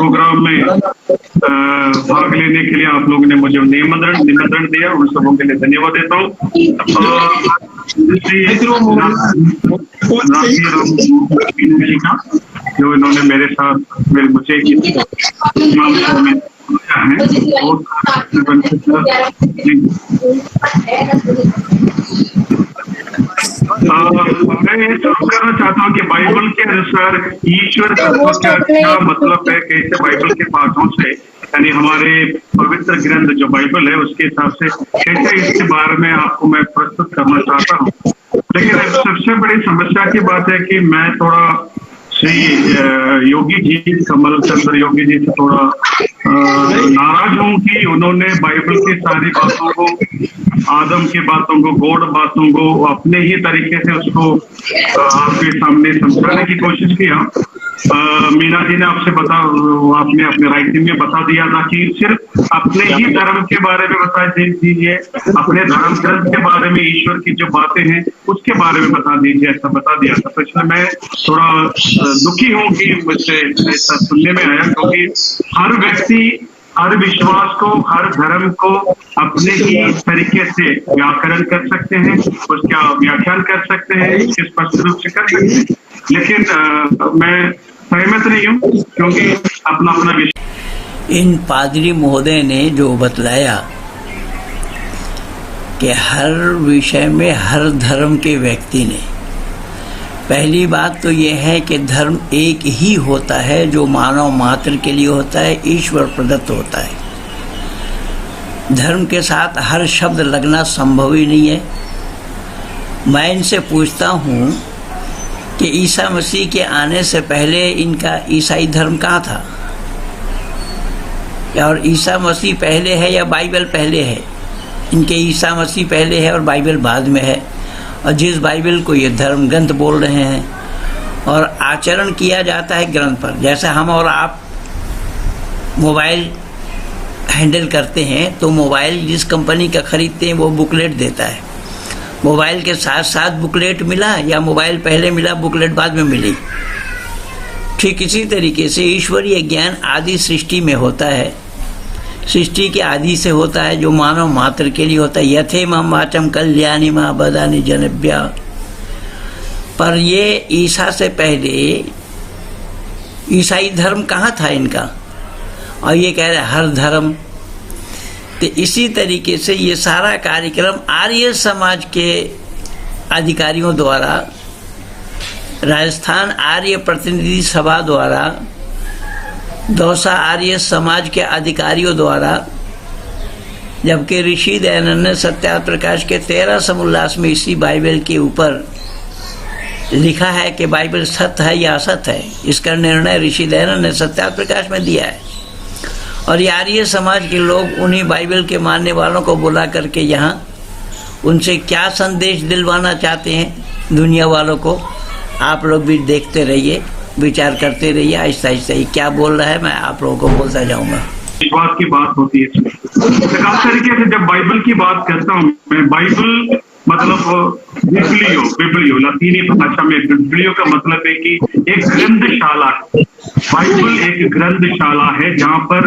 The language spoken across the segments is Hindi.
प्रोग्राम में भाग लेने के लिए आप लोगों ने मुझे निमंत्रण दिया, उन सबों के लिए धन्यवाद देता हूँ। जो इन्होंने मेरे साथ मुझे मैं ये शुरू करना चाहता हूँ कि बाइबल के अनुसार ईश्वर तत्व का क्या मतलब है, कैसे बाइबल के पाठों से यानी हमारे पवित्र ग्रंथ जो बाइबल है उसके हिसाब से कैसे इसके बारे में आपको मैं प्रस्तुत करना चाहता हूँ। लेकिन सबसे बड़ी समस्या की बात है कि मैं थोड़ा श्री योगी जी, कमल चंद्र योगी जी से थोड़ा नाराज हूँ कि उन्होंने बाइबल की सारी बातों को, आदम की बातों को, गॉड बातों को अपने ही तरीके से उसको आपके सामने समझाने की कोशिश किया। मीना जी ने आपने अपने राइटिंग में बता दिया था कि सिर्फ अपने ही धर्म के बारे में बता दीजिए, अपने धर्म ग्रंथ के बारे में, ईश्वर की जो बातें हैं उसके बारे में बता दीजिए, ऐसा बता दिया था। तो इसलिए मैं थोड़ा दुखी हूँ कि मुझसे ऐसा सुनने में आया, क्योंकि हर व्यक्ति हर विश्वास को, हर धर्म को अपने ही तरीके से व्याकरण कर सकते हैं, उसका व्याख्यान कर सकते हैं, स्पष्ट रूप से कर सकते हैं। लेकिन मैं सहमत नहीं हूँ, क्योंकि अपना अपना विषय। इन पादरी महोदय ने जो बतलाया कि हर विषय में हर धर्म के व्यक्ति ने, पहली बात तो ये है कि धर्म एक ही होता है जो मानव मात्र के लिए होता है, ईश्वर प्रदत्त होता है। धर्म के साथ हर शब्द लगना संभव ही नहीं है। मैं इनसे पूछता हूँ कि ईसा मसीह के आने से पहले इनका ईसाई धर्म कहाँ था, और ईसा मसीह पहले है या बाइबल पहले है? इनके ईसा मसीह पहले है और बाइबल बाद में है। और जिस बाइबल को ये धर्म ग्रंथ बोल रहे हैं और आचरण किया जाता है ग्रंथ पर, जैसे हम और आप मोबाइल हैंडल करते हैं तो मोबाइल जिस कंपनी का खरीदते हैं वो बुकलेट देता है। मोबाइल के साथ साथ बुकलेट मिला या मोबाइल पहले मिला बुकलेट बाद में मिली? ठीक इसी तरीके से ईश्वरीय ज्ञान आदि सृष्टि में होता है, सृष्टि के आदि से होता है, जो मानव मात्र के लिए होता है। यथे मम वाचम कल्याणी माँ बदानी जनभ्या। पर ये ईसा से पहले ईसाई धर्म कहाँ था इनका, और ये कह रहे हर धर्म। तो इसी तरीके से ये सारा कार्यक्रम आर्य समाज के अधिकारियों द्वारा, राजस्थान आर्य प्रतिनिधि सभा द्वारा, दौसा आर्य समाज के अधिकारियों द्वारा, जबकि ऋषि दयानंद ने सत्यार्थ प्रकाश के 13 समोल्लास में इसी बाइबल के ऊपर लिखा है कि बाइबल सत्य है या असत्य है। इसका निर्णय ऋषि दयानंद ने सत्यार्थ प्रकाश में दिया है। और ये आर्य समाज के लोग उन्हीं बाइबल के मानने वालों को बुला करके यहाँ उनसे क्या संदेश दिलवाना चाहते हैं दुनिया वालों को, आप लोग भी देखते रहिए, विचार करते रहिए। आहिस्ता आहिस्ता ही क्या बोल रहा है मैं आप लोगों को बोलता जाऊंगा। विश्वास की बात होती है। खास तरीके से जब बाइबल की बात करता हूँ मैं, बाइबल मतलब बिब्लियो लतीनी भाषा में बिब्लियो का मतलब है कि एक ग्रंथशाला। बाइबल एक ग्रंथशाला है जहाँ पर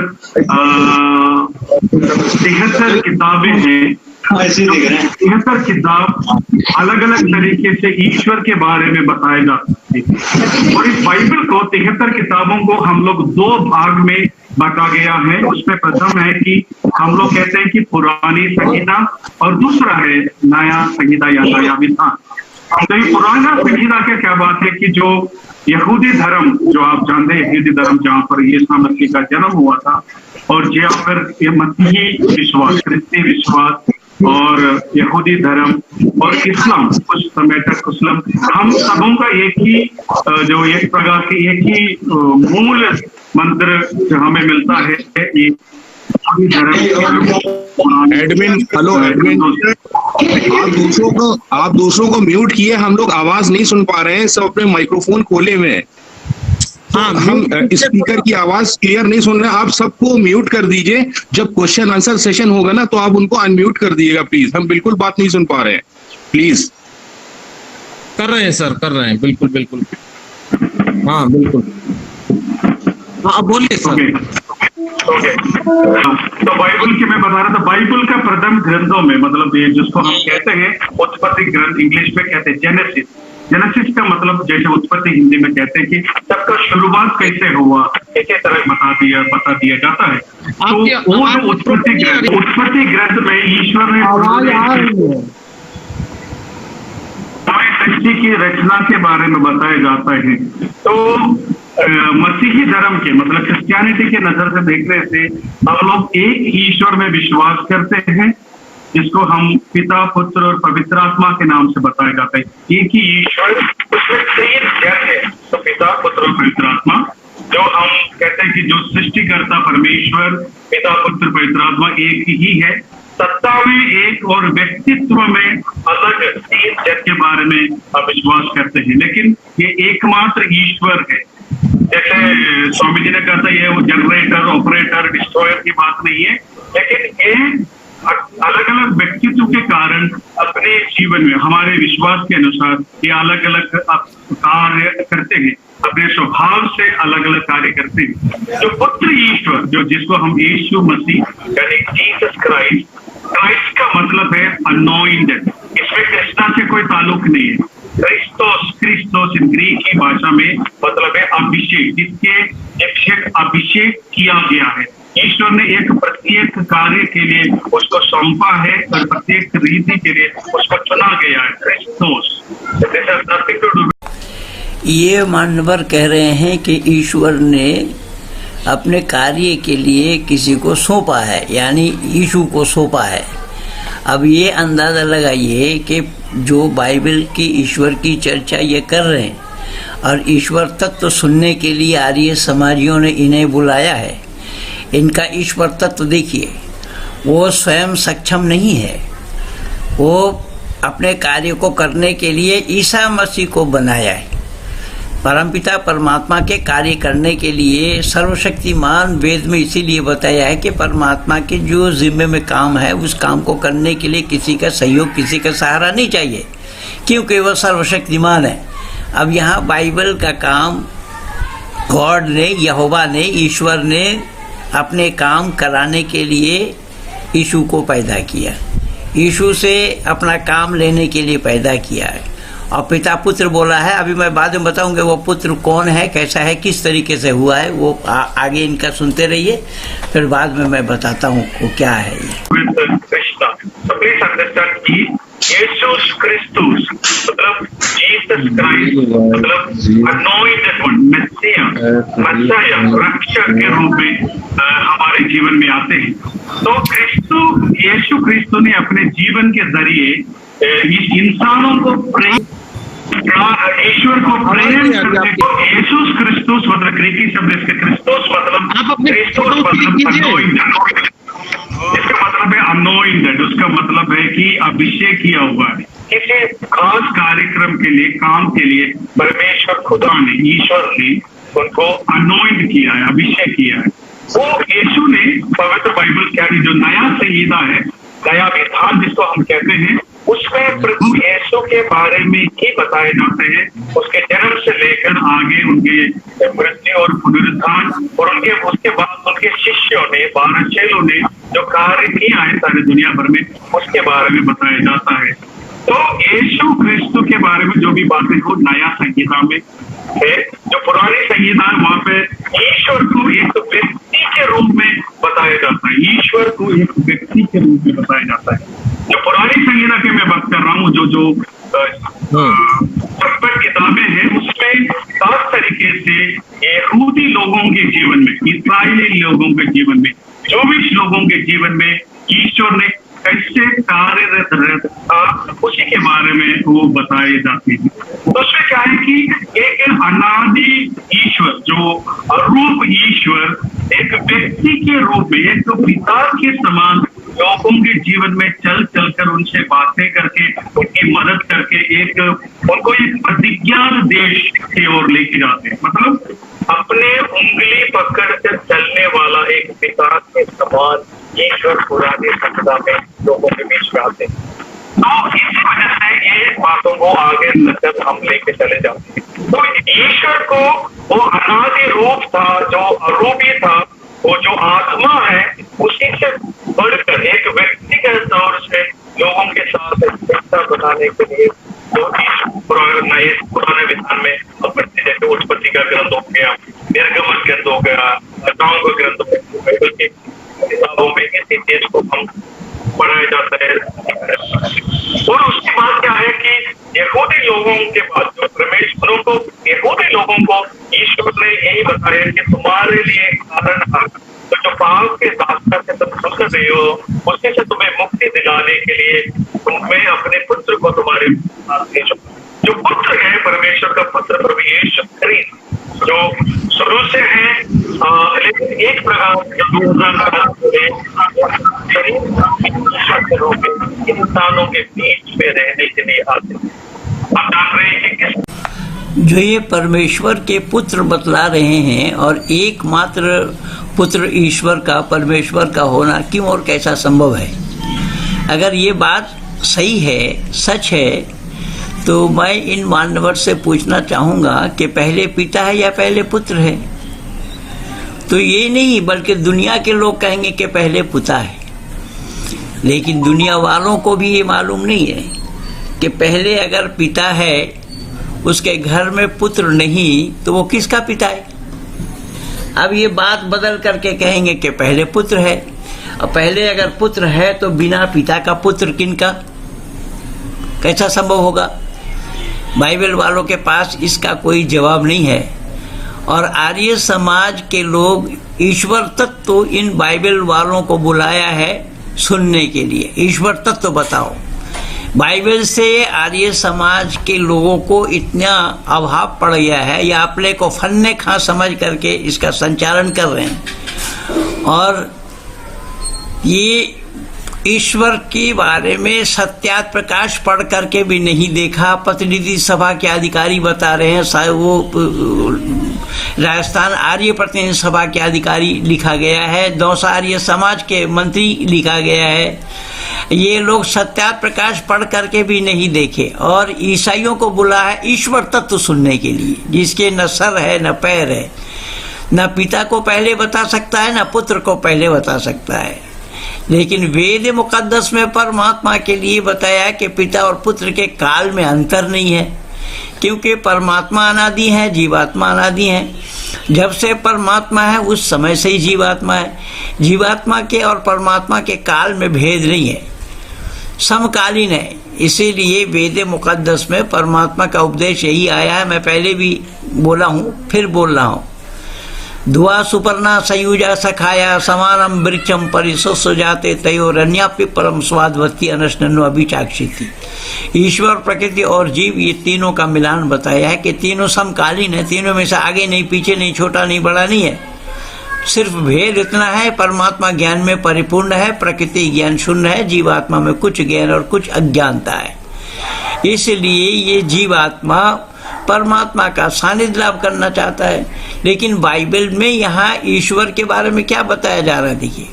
73 किताबें हैं। 73 किताब अलग अलग तरीके से ईश्वर के बारे में बताए जाते हैं। और इस बाइबल को 73 किताबों को हम लोग 2 भाग में बांटा गया है। उसमें प्रथम है कि हम लोग कहते हैं कि पुरानी संहिता, और दूसरा है नया संहिता या नया विधान। तो ये पुराना संहिता की क्या बात है कि जो यहूदी धर्म, जो आप जानते हैं यहूदी धर्म जहाँ पर यीशु मसीह का जन्म हुआ था, और जहाँ पर ये मसीही विश्वास, क्रिस्ती विश्वास और यहूदी धर्म और इस्लाम, कुछ समय तक इस्लाम, हम सबों का एक ही जो एक प्रकार की एक ही मूल मंत्र जो हमें मिलता है, ये एडमिन, हेलो एडमिन, आप दूसरों को म्यूट किए, हम लोग आवाज नहीं सुन पा रहे हैं, सब अपने माइक्रोफोन खोले हुए हैं। हाँ, हम स्पीकर की आवाज क्लियर नहीं सुन रहे हैं। आप सबको म्यूट कर दीजिए। जब क्वेश्चन आंसर सेशन होगा ना तो आप उनको अनम्यूट कर दीजिएगा प्लीज। हम बिल्कुल बात नहीं सुन पा रहे हैं, प्लीज। कर रहे हैं सर, कर रहे हैं, बिल्कुल बिल्कुल, हाँ बिल्कुल। हाँ बोलिए सर। ओके तो बाइबल की मैं बता रहा था, बाइबल का प्रथम ग्रंथों में मतलब ये जिसको हम कहते हैं उत्पत्ति ग्रंथ, इंग्लिश में कहते हैं जेनेसिस। जेनेसिस का मतलब जैसे उत्पत्ति हिंदी में कहते हैं कि सबका शुरुआत कैसे हुआ, इसी तरह बता दिया जाता है। तो वो जो उत्पत्ति ग्रंथ में ईश्वर ने सृष्टि की रचना के बारे में बताया जाता है। तो मसीही धर्म के मतलब क्रिश्चियनिटी के नजर से देखने से हम लोग एक ही ईश्वर में विश्वास करते हैं, जिसको हम पिता, पुत्र और पवित्र आत्मा के नाम से बताया जाता है। एक ही ईश्वर, उसमें 3 जन है, तो पिता, पुत्र और पवित्र आत्मा। जो हम कहते हैं कि जो सृष्टिकर्ता परमेश्वर, पिता, पुत्र, पवित्र आत्मा एक ही है। सत्ता में एक और व्यक्तित्व में अलग 3 जन के बारे में हम विश्वास करते हैं, लेकिन ये एकमात्र ईश्वर है। जैसे स्वामी जी ने कहा था, ये वो जनरेटर, ऑपरेटर, डिस्ट्रॉयर की बात नहीं है, लेकिन ये अलग अलग व्यक्तित्व के कारण अपने जीवन में हमारे विश्वास के अनुसार ये अलग अलग कार्य करते हैं, अपने स्वभाव से अलग अलग कार्य करते हैं। जो पुत्र ईश्वर, जो जिसको हम यीशु मसीह यानी जीसस क्राइस्ट का मतलब है अनॉइंटेड। इसमें कृष्णा से कोई ताल्लुक नहीं है। क्रिस्टोस इन ग्रीक की भाषा में मतलब है अभिषेक, जिसके अभिषेक किया गया है। ईश्वर ने एक प्रत्येक कार्य के लिए उसको सौंपा है और प्रत्येक रीति के लिए उसको चुना गया है। क्रिस्टोस ये मानवर कह रहे हैं कि ईश्वर ने अपने कार्य के लिए किसी को सौंपा है, यानी यीशु को सौंपा है। अब ये अंदाज़ा लगाइए कि जो बाइबल की ईश्वर की चर्चा ये कर रहे हैं और ईश्वर तत्व तो सुनने के लिए आर्य समाजियों ने इन्हें बुलाया है, इनका ईश्वर तत्व तो देखिए, वो स्वयं सक्षम नहीं है। वो अपने कार्य को करने के लिए ईसा मसीह को बनाया है। परमपिता परमात्मा के कार्य करने के लिए सर्वशक्तिमान वेद में इसीलिए बताया है कि परमात्मा के जो जिम्मे में काम है उस काम को करने के लिए किसी का सहयोग, किसी का सहारा नहीं चाहिए, क्योंकि वह सर्वशक्तिमान है। अब यहाँ बाइबल का काम गॉड ने, यहोवा ने, ईश्वर ने अपने काम कराने के लिए यीशु को पैदा किया, यीशु से अपना काम लेने के लिए पैदा किया है। और पिता पुत्र बोला है। अभी मैं बाद में बताऊंगा वो पुत्र कौन है, कैसा है, किस तरीके से हुआ है, वो आगे इनका सुनते रहिए, फिर बाद में मैं बताता हूँ वो क्या है ये। यीशुस क्रिस्टुस मतलब जीसस क्राइस्ट मतलब अनॉइंटेड वन, मसीहा, रक्षक के रूप में हमारे जीवन में आते हैं। तो यीशु क्रिस्तु ने अपने जीवन के जरिए इंसानों को ईश्वर को प्रेम करते। यीशुस क्रिस्तुस मतलब ग्रीकी शब्द इसके क्रिस्तोस मतलब अनॉइंटेड, इसका मतलब है अनॉइंटेड, उसका मतलब है कि अभिषेक किया हुआ है। किसी खास कार्यक्रम के लिए, काम के लिए परमेश्वर खुदा ने, ईश्वर ने उनको अनॉइंट किया है, अभिषेक किया है। वो यीशु ने पवित्र बाइबल क्या जो नया संहिता है, नया विधान जिसको हम कहते हैं, उसमें प्रभु यीशु के बारे में ही बताए जाते हैं। उसके जन्म से लेकर आगे उनके मृत्यु और पुनरुत्थान और उसके बाद उनके शिष्यों ने, 12 चेलों ने जो कार्य किया है सारी दुनिया भर में, उसके बारे में बताया जाता है। तो यीशु क्रिस्तु के बारे में जो भी बातें हो नया संहिता में है, जो पुरानी संहिता है वहां पे ईश्वर को एक व्यक्ति के रूप में बताया जाता है। ईश्वर को एक व्यक्ति के रूप में बताया जाता है। जो पुरानी संहिता की मैं बात कर रहा हूँ, जो 56 किताबें हैं, उसमें खास तरीके से यहूदी लोगों के जीवन में, इस्राएली लोगों के जीवन में, जोविश लोगों के जीवन में ईश्वर ने कैसे कार्यरत रहता उसी के बारे में वो बताए जाते हैं। तो उसमें क्या है कि एक अनादि ईश्वर, जो अरूप ईश्वर एक व्यक्ति के रूप में, एक तो पिता के समान लोगों के जीवन में चल कर उनसे बातें करके, उनकी मदद करके उनको एक प्रतिज्ञा देश की ओर लेके जाते हैं। मतलब अपने उंगली पकड़ कर चलने वाला एक पिता के समान ईश्वर पुराने संहिता में लोगों के बीच में आते हैं। तो इसी वजह से ये बातों को आगे तक हम लेके चले जाते हैं। तो ईश्वर को वो अनादि रूप था, जो अरूपी था, वो जो आत्मा है, उसी से बढ़कर एक व्यक्तिगत तौर से लोगों के साथ रिश्ता बनाने के लिए जो पुराने विधान में जैसे उत्पत्ति का ग्रंथ हो गया, निर्गमन ग्रंथ हो गया, घटनाओं का ग्रंथ हो गया, बाइबल की किताबों में इसी चीज को हम पढ़ाया जाता है। और उसकी बात क्या है कि यहूदी लोगों के पास जो परमेश्वरों को, यहूदी लोगों को ईश्वर ने यही बताया कि तुम्हारे लिए कारण था, तो जो पाप के रास्ता से तुम गुजर रहे हो, उससे से तुम्हें मुक्ति दिलाने के लिए तुम्हें अपने पुत्र को तुम्हारे पास भेजो। जो पुत्र है परमेश्वर का पुत्र प्रभु यीशु मसीह, जो शुरू से है, लेकिन एक प्रकार इंसानों के बीच में रहने के लिए आते हैं। आप जान रहे हैं कि किस जो ये परमेश्वर के पुत्र बतला रहे हैं और एकमात्र पुत्र ईश्वर का, परमेश्वर का होना क्यों और कैसा संभव है? अगर ये बात सही है, सच है, तो मैं इन मानवर से पूछना चाहूँगा कि पहले पिता है या पहले पुत्र है? तो ये नहीं, बल्कि दुनिया के लोग कहेंगे कि पहले पिता है, लेकिन दुनिया वालों को भी ये मालूम नहीं है कि पहले अगर पिता है, उसके घर में पुत्र नहीं, तो वो किसका पिता है? अब ये बात बदल करके कहेंगे कि पहले पुत्र है, और पहले अगर पुत्र है तो बिना पिता का पुत्र किनका? कैसा संभव होगा? बाइबल वालों के पास इसका कोई जवाब नहीं है। और आर्य समाज के लोग ईश्वर तत्व इन बाइबल वालों को बुलाया है सुनने के लिए। ईश्वर तत्व बताओ। बाइबल से आर्य समाज के लोगों को इतना अभाव पड़ गया है, या अपने को फन्ने खा समझ करके इसका संचालन कर रहे हैं, और ये ईश्वर के बारे में सत्यात प्रकाश पढ़ करके भी नहीं देखा। प्रतिनिधि सभा के अधिकारी बता रहे हैं, वो राजस्थान आर्य प्रतिनिधि सभा के अधिकारी लिखा गया है, दौसा आर्य समाज के मंत्री लिखा गया है। ये लोग सत्यात प्रकाश पढ़ करके भी नहीं देखे, और ईसाइयों को बुला है ईश्वर तत्व सुनने के लिए, जिसके न सर है न पैर है, न पिता को पहले बता सकता है, न पुत्र को पहले बता सकता है। लेकिन वेद मुकद्दस में परमात्मा के लिए बताया कि पिता और पुत्र के काल में अंतर नहीं है, क्योंकि परमात्मा अनादि है, जीवात्मा अनादि है। जब से परमात्मा है उस समय से ही जीवात्मा है। जीवात्मा के और परमात्मा के काल में भेद नहीं है, समकालीन है। इसीलिए वेद मुकद्दस में परमात्मा का उपदेश यही आया है। मैं पहले भी बोला हूँ, फिर बोल रहा हूँ। धुआ सुपर्णा संयुजा सखाया समानम वृक्षम परिसो जाते तयोरन्यापि परम स्वादवती अनशनो अभिचाक्षी थी। ईश्वर, प्रकृति और जीव, ये तीनों का मिलान बताया है कि तीनों समकालीन है। तीनों में से आगे नहीं, पीछे नहीं, छोटा नहीं, बड़ा नहीं है। सिर्फ भेद इतना है, परमात्मा ज्ञान में परिपूर्ण है, प्रकृति ज्ञान शून्य है, जीवात्मा में कुछ ज्ञान और कुछ अज्ञानता है। इसलिए ये जीवात्मा परमात्मा का सानिध्य लाभ करना चाहता है। लेकिन बाइबल में यहाँ ईश्वर के बारे में क्या बताया जा रहा है? देखिए,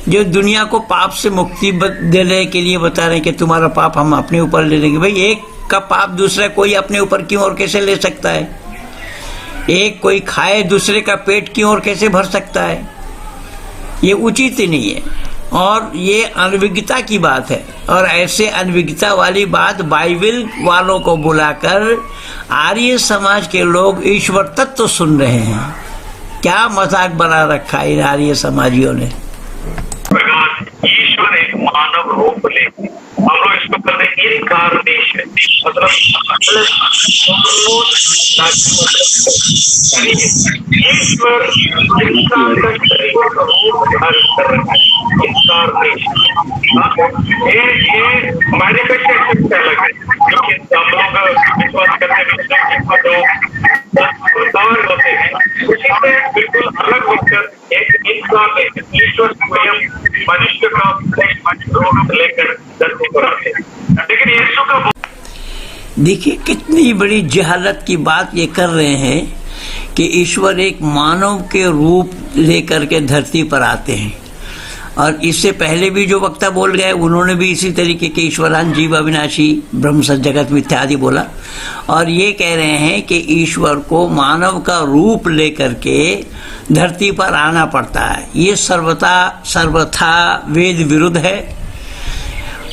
जो दुनिया को पाप से मुक्ति देने के लिए बता रहे हैं कि तुम्हारा पाप हम अपने ऊपर ले लेंगे। भाई, एक का पाप दूसरा कोई अपने ऊपर क्यों और कैसे ले सकता है? एक कोई खाए दूसरे का पेट क्यों और कैसे भर सकता है? ये उचित ही नहीं है, और ये अनभिज्ञता की बात है। और ऐसे अनभिज्ञता वाली बात बाइबल वालों को बुलाकर आर्य समाज के लोग ईश्वर तत्व सुन रहे हैं। क्या मजाक बना रखा है इन आर्य समाजियों ने। ईश्वर एक मानव रूप ले, हम लोग इसको कहते हैं इनकार्नेशन, मतलब ईश्वर इंसान का शरीर का रूप धारण कर रहा है। इनकार्नेशन ये मैनिफेस्टेशन से अलग है, क्योंकि हम लोग विश्वास करते हैं जो अवतार होते हैं उसी से बिल्कुल अलग होकर एक इनकार्नेशन, ईश्वर स्वयं मनुष्य का रूप लेकर धरती पर आते हैं। लेकिन यीशु का, देखिए कितनी बड़ी जहालत की बात ये कर रहे हैं कि ईश्वर एक मानव के रूप लेकर के धरती पर आते हैं। और इससे पहले भी जो वक्ता बोल गए उन्होंने भी इसी तरीके के ईश्वरान जीव अविनाशी ब्रह्म सत जगत मिथ्या आदि बोला। और ये कह रहे हैं कि ईश्वर को मानव का रूप लेकर के धरती पर आना पड़ता है। ये सर्वथा वेद विरुद्ध है।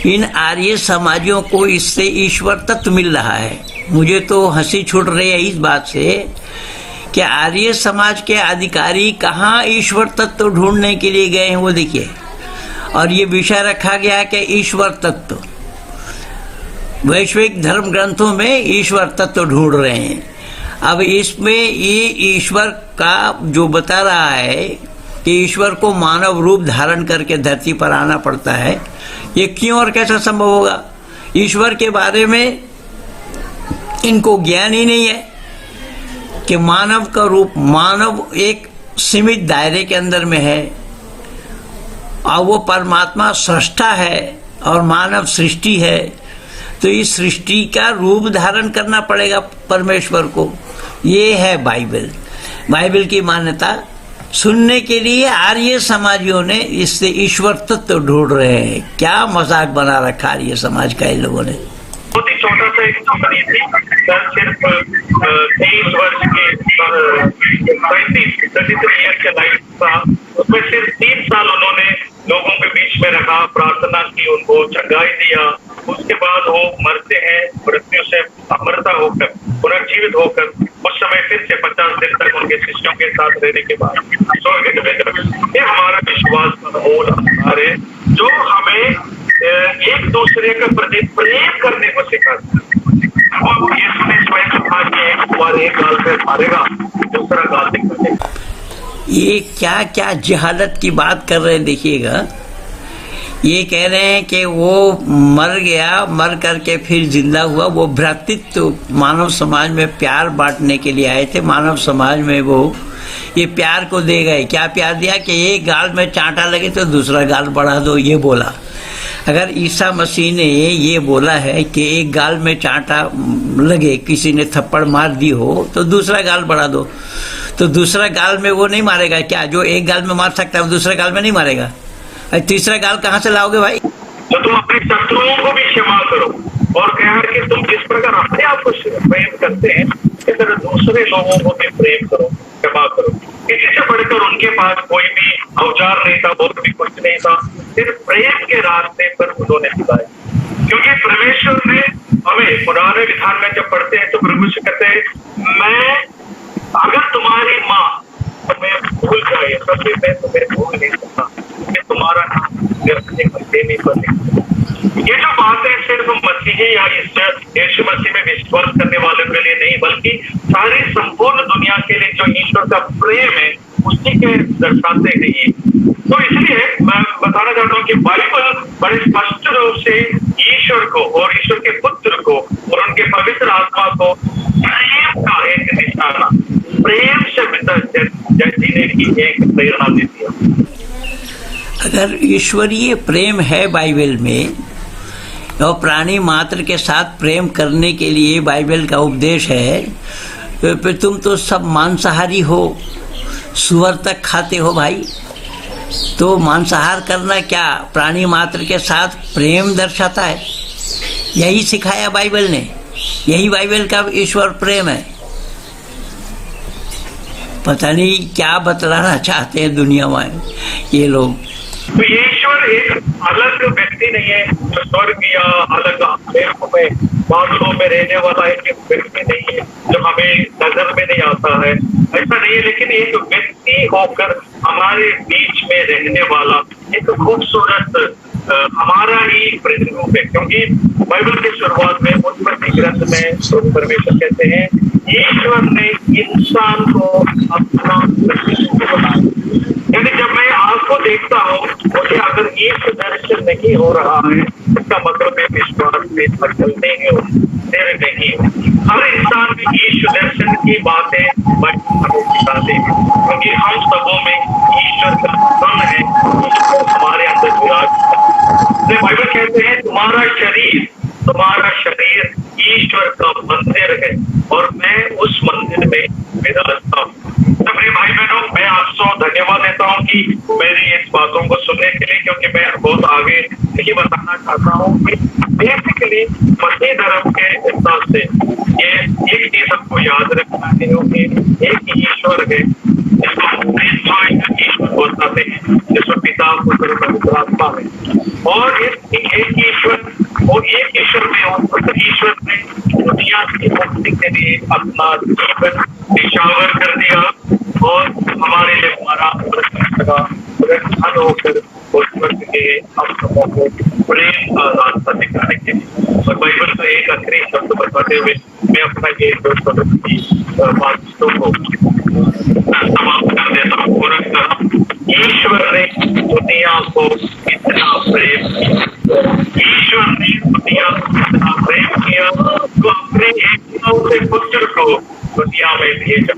इन आर्य समाजियों को इससे ईश्वर तत्व मिल रहा है। मुझे तो हंसी छूट रही है इस बात से कि आर्य समाज के अधिकारी कहाँ ईश्वर तत्व ढूंढने के लिए गए हैं वो देखिए। और ये विषय रखा गया है कि ईश्वर तत्व, वैश्विक धर्म ग्रंथों में ईश्वर तत्व ढूंढ रहे हैं। अब इसमें ये ईश्वर का जो बता रहा है कि ईश्वर को मानव रूप धारण करके धरती पर आना पड़ता है, ये क्यों और कैसा संभव होगा? ईश्वर के बारे में इनको ज्ञान ही नहीं है कि मानव का रूप, मानव एक सीमित दायरे के अंदर में है और वो परमात्मा सृष्टा है और मानव सृष्टि है। तो इस सृष्टि का रूप धारण करना पड़ेगा परमेश्वर को। ये है बाइबल। बाइबल की मान्यता सुनने के लिए आर्य समाजियों ने इससे ईश्वर तत्व ढूंढ रहे हैं। क्या मजाक बना रखा आर्य समाज का इन लोगों ने। बहुत ही छोटा सा एक कंपनी थी सर, सिर्फ 23 वर्ष के 33 ईयर के लाइफ था। उसमें सिर्फ 3 साल उन्होंने लोगों के बीच में रखा, प्रार्थना की, उनको चंगाई दिया। उसके बाद वो मरते हैं, मृत्यु से अमरता होकर, पुनर्जीवित होकर उस समय फिर से 50 दिन तक उनके शिष्यों के साथ रहने के बाद स्वर्ग चले गए। ये हमारा विश्वास का मूल आधार है जो हमें एक दूसरे के प्रति प्रेम करने को सिखाता है। और यीशु ने स्वयं कहा कि एक बार एक गाल पे मारेगा, दूसरा गाल दिखाएगा। ये क्या क्या जहालत की बात कर रहे हैं देखिएगा। ये कह रहे हैं कि वो मर गया, मर करके फिर जिंदा हुआ। वो भ्रातृत्व मानव समाज में प्यार बांटने के लिए आए थे। मानव समाज में वो ये प्यार को दे गए। क्या प्यार दिया कि एक गाल में चांटा लगे तो दूसरा गाल बढ़ा दो, ये बोला। अगर ईसा मसीह ने ये बोला है कि एक गाल में चांटा लगे, किसी ने थप्पड़ मार दी हो तो दूसरा गाल बढ़ा दो, तो दूसरा गाल में वो नहीं मारेगा क्या? जो एक गाल में मार सकता है वो दूसरा गाल में नहीं मारेगा। तीसरा गाल कहाँ से लाओगे भाई? तो तुम अपने शत्रुओं को भी क्षमा करो और कहा कि तुम जिस प्रकार अपने आप को प्रेम करते हैं इस तरह दूसरे लोगों को भी प्रेम करो, क्षमा करो। किसी से बढ़कर उनके पास कोई भी औजार नहीं था, बहुत भी कुछ नहीं था, सिर्फ प्रेम के रास्ते पर उन्होंने दिखाया। क्योंकि परमेश्वर ने हमें पुराने विधान में जब पढ़ते हैं तो प्रभु से कहते हैं, मैं अगर तुम्हारी माँ तुम्हें भूल जाए तब भी मैं तुम्हें भूल नहीं सकता, मैं तुम्हारा नाम अपने मध्य में बदले। ये जो बात है सिर्फ मसीही या यीशु मसीह में विश्वास करने वालों के लिए नहीं, बल्कि सारी संपूर्ण दुनिया के लिए जो ईश्वर का प्रेम है उसी के दर्शाते हैं ये। तो इसलिए मैं बताना चाहता हूँ कि बाइबल बड़े स्पष्ट रूप से ईश्वर को और ईश्वर के पुत्र को और उनके पवित्र आत्मा को प्रेम का एक निशाना, प्रेम से जीने की एक प्रेरणा देती है। अगर ईश्वरीय प्रेम है बाइबल में और प्राणी मात्र के साथ प्रेम करने के लिए बाइबल का उपदेश है, तो फिर तुम तो सब मांसाहारी हो, सुअर तक खाते हो भाई। तो मांसाहार करना क्या प्राणी मात्र के साथ प्रेम दर्शाता है? यही सिखाया बाइबल ने, यही बाइबल का ईश्वर प्रेम है। पता नहीं क्या बतलाना चाहते हैं दुनिया में ये लोग। तो ईश्वर एक अलग व्यक्ति नहीं है जो स्वर्ग या अलग में बादलों में रहने वाला एक व्यक्ति नहीं है जो हमें नजर में नहीं आता है, ऐसा नहीं है। लेकिन एक व्यक्ति होकर हमारे बीच में रहने वाला एक खूबसूरत हमारा ही प्रतिरूप है। क्योंकि बाइबल की शुरुआत में उत्पत्ति ग्रंथ में परमेश्वर कहते हैं ईश्वर ने इंसान को अपना प्रतिरूप बनाया। यानी जब मैं आपको देखता हूँ मुझे अगर एक दर्शन नहीं हो रहा है इसका मतलब है विश्वास में सफल नहीं हो, तेरे नहीं हो। हर इंसान में ईश्वर दर्शन की बातें हमें सिखाते हैं क्योंकि हम सबों में ईश्वर का सन है, हमारे अंदर विराज। बाइबल कहते हैं तुम्हारा शरीर ईश्वर का मंदिर है और मैं उस मंदिर में विराजता हूँ। मेरे भाई बहनों, मैं आपको धन्यवाद देता हूँ कि मेरी इस बातों को सुनने के लिए, क्योंकि मैं बहुत आगे नहीं बताना चाहता हूँ कि बेसिकली मसीह धर्म के हिसाब से ये एक चीज आपको याद रखना है कि एक ईश्वर है जिसको ईश्वर बताते हैं, जिसमें पिता पुत्र पवित्र आत्मा है, और इस एक ईश्वर और एक ईश्वर में उस ईश्वर ने दुनिया की मुक्ति के लिए अपना जीवन निछावर कर दिया और हमारे लिए हमारा धन होकर उस वर्ग के हम सबों को प्रेम का रास्ता दिखाने के लिए। और बाइबल का एक आखिरी शब्द बताते हुए मैं अपना ये बातों को समाप्त कर देता हूँ। और ईश्वर ने दुनिया को इतना प्रेम किया, ईश्वर ने दुनिया को इतना प्रेम किया तो अपने एक पुत्र को दुनिया में भेजा,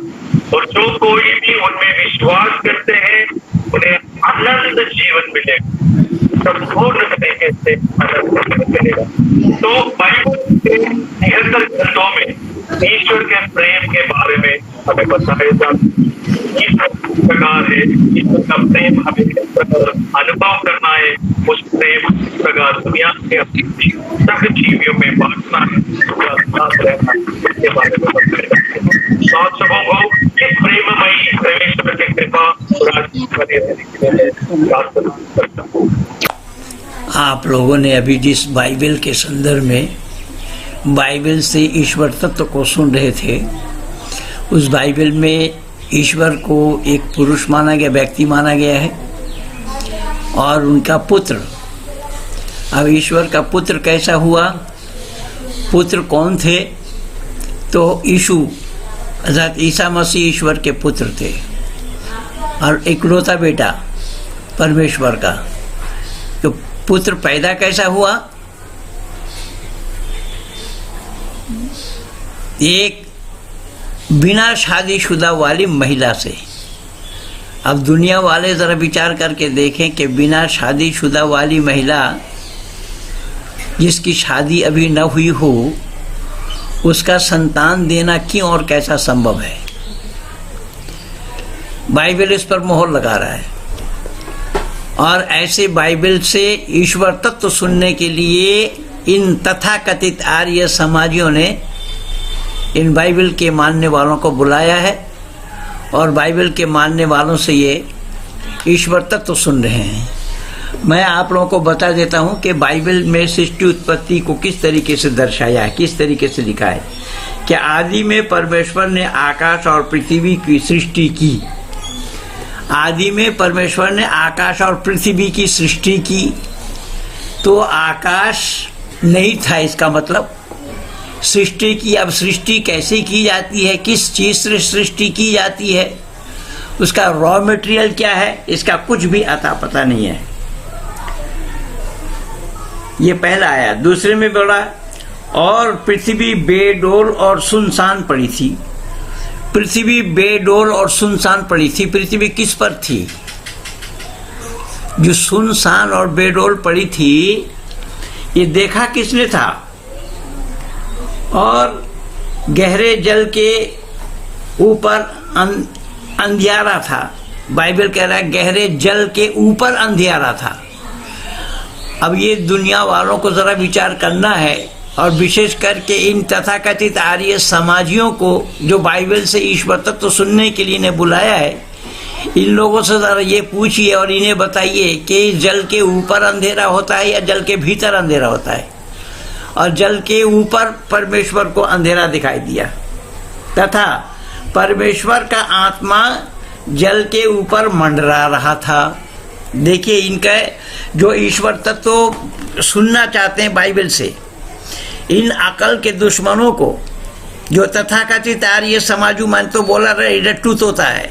और जो कोई भी उनमें विश्वास करते हैं उन्हें अनंत जीवन मिलेगा, संपूर्ण तरीके से अनंत जीवन मिलेगा। तो बाइबल के 73 ग्रंथों में ईश्वर के प्रेम के बारे में हमें बताया जाता है। ईश्वर प्रकार है, ईश्वर का प्रेम हमें अनुभव करना है, उस प्रेम प्रकार दुनिया के अपनी सब जीवियों में बांटना है, साथ रहना, इसके बारे में बताया जाता है। सात सबों को इस प्रेममयी परमेश्वर की कृपा बने रहने के लिए प्रार्थना करता हूँ। आप लोगों ने अभी जिस बाइबल के संदर्भ में बाइबल से ईश्वर तत्व को सुन रहे थे, उस बाइबल में ईश्वर को एक पुरुष माना गया, व्यक्ति माना गया है और उनका पुत्र। अब ईश्वर का पुत्र कैसा हुआ, पुत्र कौन थे? तो यीशु अर्थात ईसा मसीह ईश्वर के पुत्र थे और इकलौता बेटा परमेश्वर का। तो पुत्र पैदा कैसा हुआ? एक बिना शादीशुदा वाली महिला से। अब दुनिया वाले ज़रा विचार करके देखें कि बिना शादीशुदा वाली महिला जिसकी शादी अभी न हुई हो, उसका संतान देना क्यों और कैसा संभव है? बाइबल इस पर मोहर लगा रहा है। और ऐसे बाइबल से ईश्वर तत्व सुनने के लिए इन तथाकथित आर्य समाजियों ने इन बाइबल के मानने वालों को बुलाया है और बाइबल के मानने वालों से ये ईश्वर तत्व सुन रहे हैं। मैं आप लोगों को बता देता हूं कि बाइबल में सृष्टि उत्पत्ति को किस तरीके से दर्शाया है, किस तरीके से लिखा है कि आदि में परमेश्वर ने आकाश और पृथ्वी की सृष्टि की। आदि में परमेश्वर ने आकाश और पृथ्वी की सृष्टि की। तो आकाश नहीं था, इसका मतलब सृष्टि की। अब सृष्टि कैसे की जाती है, किस चीज से सृष्टि की जाती है, उसका रॉ मटेरियल क्या है, इसका कुछ भी अता पता नहीं है। ये पहला आया। दूसरे में बोला और पृथ्वी बेडोल और सुनसान पड़ी थी। पृथ्वी बेडोल और सुनसान पड़ी थी। पृथ्वी किस पर थी? जो सुनसान और बेडोल पड़ी थी, ये देखा किसने था? और गहरे जल के ऊपर अंधियारा था। बाइबल कह रहा है गहरे जल के ऊपर अंधियारा था। अब ये दुनिया वालों को जरा विचार करना है, और विशेष करके इन तथाकथित आर्य समाजियों को जो बाइबल से ईश्वर तत्व सुनने के लिए इन्हें बुलाया है, इन लोगों से जरा ये पूछिए और इन्हें बताइए कि जल के ऊपर अंधेरा होता है या जल के भीतर अंधेरा होता है। और जल के ऊपर परमेश्वर को अंधेरा दिखाई दिया तथा परमेश्वर का आत्मा जल के ऊपर मंडरा रहा था। देखिए, इनका जो ईश्वर तत्व सुनना चाहते हैं बाइबल से, इन अकल के दुश्मनों को, जो तथाकथित आर्य समाजू मान तो बोला रहे रट्टू तोता है,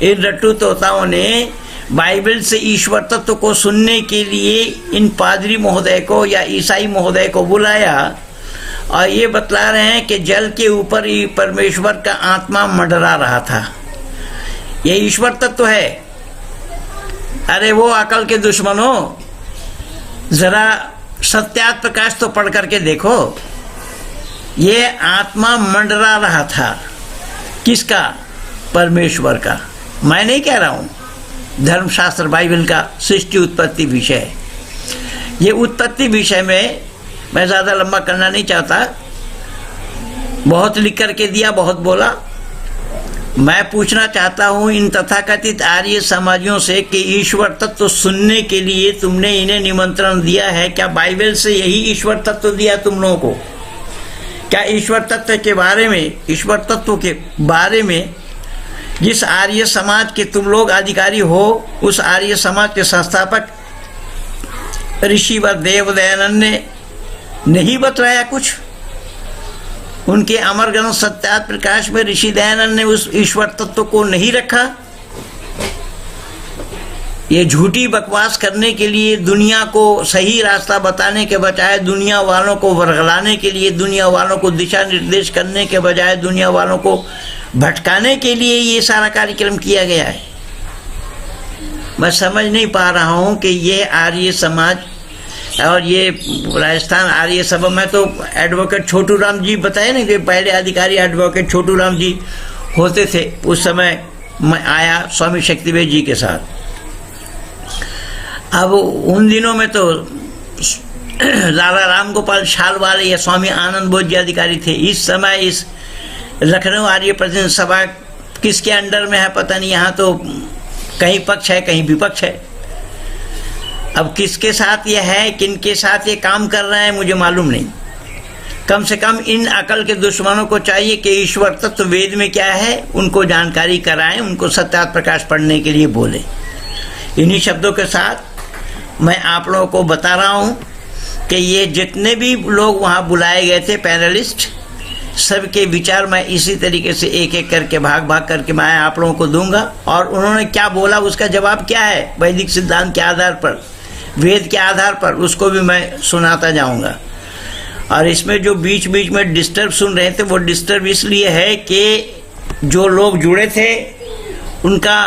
इन रट्टू तोताओं ने बाइबल से ईश्वर तत्व को सुनने के लिए इन पादरी महोदय को या ईसाई महोदय को बुलाया और ये बतला रहे हैं कि जल के ऊपर ही परमेश्वर का आत्मा मंडरा रहा था। ये ईश्वर तत्व है। अरे वो अकल के दुश्मनों, जरा सत्यार्थ प्रकाश तो पढ़ करके देखो। ये आत्मा मंडरा रहा था। किसका? परमेश्वर का। मैं नहीं कह रहा हूं, धर्मशास्त्र बाइबल का सृष्टि उत्पत्ति विषय है। ये उत्पत्ति विषय में मैं ज़्यादा लंबा करना नहीं चाहता, बहुत लिख करके दिया, बहुत बोला। मैं पूछना चाहता हूँ इन तथाकथित आर्य समाजियों से कि ईश्वर तत्व सुनने के लिए तुमने इन्हें निमंत्रण दिया है? क्या बाइबल से यही ईश्वर तत्व दिया तुम लोगों को? क्या ईश्वर तत्व के बारे में, ईश्वर तत्व के बारे में जिस आर्य समाज के तुम लोग अधिकारी हो, उस आर्य समाज के संस्थापक ऋषिवर देव दयानंद ने नहीं बतलाया कुछ? उनके अमर ग्रंथ सत्यार्थ प्रकाश में ऋषि दयानंद ने उस ईश्वर तत्व को नहीं रखा? ये झूठी बकवास करने के लिए, दुनिया को सही रास्ता बताने के बजाय दुनिया वालों को वर्गलाने के लिए, दुनिया वालों को दिशा निर्देश करने के बजाय दुनिया वालों को भटकाने के लिए ये सारा कार्यक्रम किया गया है। मैं समझ नहीं पा रहा हूँ कि ये आर्य समाज और ये राजस्थान आर्य सभा में तो एडवोकेट छोटू राम जी बताए ना कि पहले अधिकारी एडवोकेट छोटू राम जी होते थे। उस समय मैं आया स्वामी शक्तिवेद जी के साथ। अब उन दिनों में तो लाला राम गोपाल शाल वाले या स्वामी आनंद बोध जी अधिकारी थे। इस समय इस लखनऊ आर्य प्रतिनिधि सभा किसके अंडर में है पता नहीं। यहाँ तो कहीं पक्ष है कहीं विपक्ष है। अब किसके साथ ये है, किनके साथ ये काम कर रहे हैं मुझे मालूम नहीं। कम से कम इन अकल के दुश्मनों को चाहिए कि ईश्वर तत्व वेद में क्या है उनको जानकारी कराएं, उनको सत्यार्थ प्रकाश पढ़ने के लिए बोलें। इन्हीं शब्दों के साथ मैं आप लोगों को बता रहा हूँ कि ये जितने भी लोग वहाँ बुलाए गए थे पैनलिस्ट, सबके विचार मैं इसी तरीके से एक एक करके भाग भाग करके मैं आप लोगों को दूंगा। और उन्होंने क्या बोला उसका जवाब क्या है वैदिक सिद्धांत के आधार पर, वेद के आधार पर, उसको भी मैं सुनाता जाऊंगा। और इसमें जो बीच बीच में डिस्टर्ब सुन रहे थे वो डिस्टर्ब इसलिए है कि जो लोग जुड़े थे उनका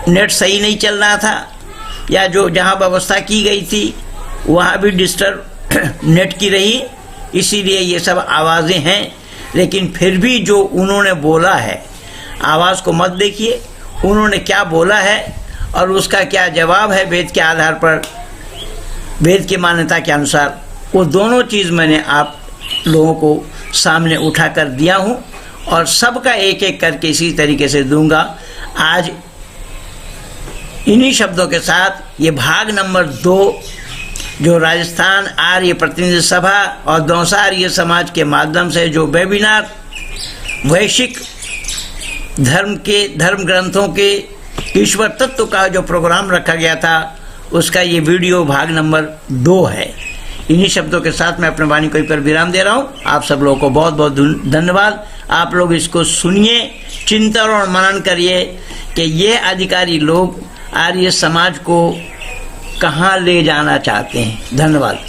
नेट सही नहीं चल रहा था, या जो जहाँ व्यवस्था की गई थी वहाँ भी डिस्टर्ब नेट की रही, इसीलिए ये सब आवाज़ें हैं। लेकिन फिर भी जो उन्होंने बोला है, आवाज़ को मत देखिए, उन्होंने क्या बोला है और उसका क्या जवाब है वेद के आधार पर, वेद की मान्यता के अनुसार, वो दोनों चीज़ मैंने आप लोगों को सामने उठा कर दिया हूँ और सबका एक एक करके इसी तरीके से दूंगा। आज इन्हीं शब्दों के साथ ये भाग नंबर 2 जो राजस्थान आर्य प्रतिनिधि सभा और दौसा आर्य समाज के माध्यम से जो वेबिनार वैश्विक धर्म ग्रंथों के ईश्वर तत्व का जो प्रोग्राम रखा गया था उसका ये वीडियो भाग नंबर 2 है। इन्हीं शब्दों के साथ मैं अपने वाणी को पर विराम दे रहा हूँ। आप सब लोगों को बहुत बहुत धन्यवाद। आप लोग इसको सुनिए, चिंतन और मनन करिए कि ये अधिकारी लोग आर्य समाज को कहाँ ले जाना चाहते हैं। धन्यवाद।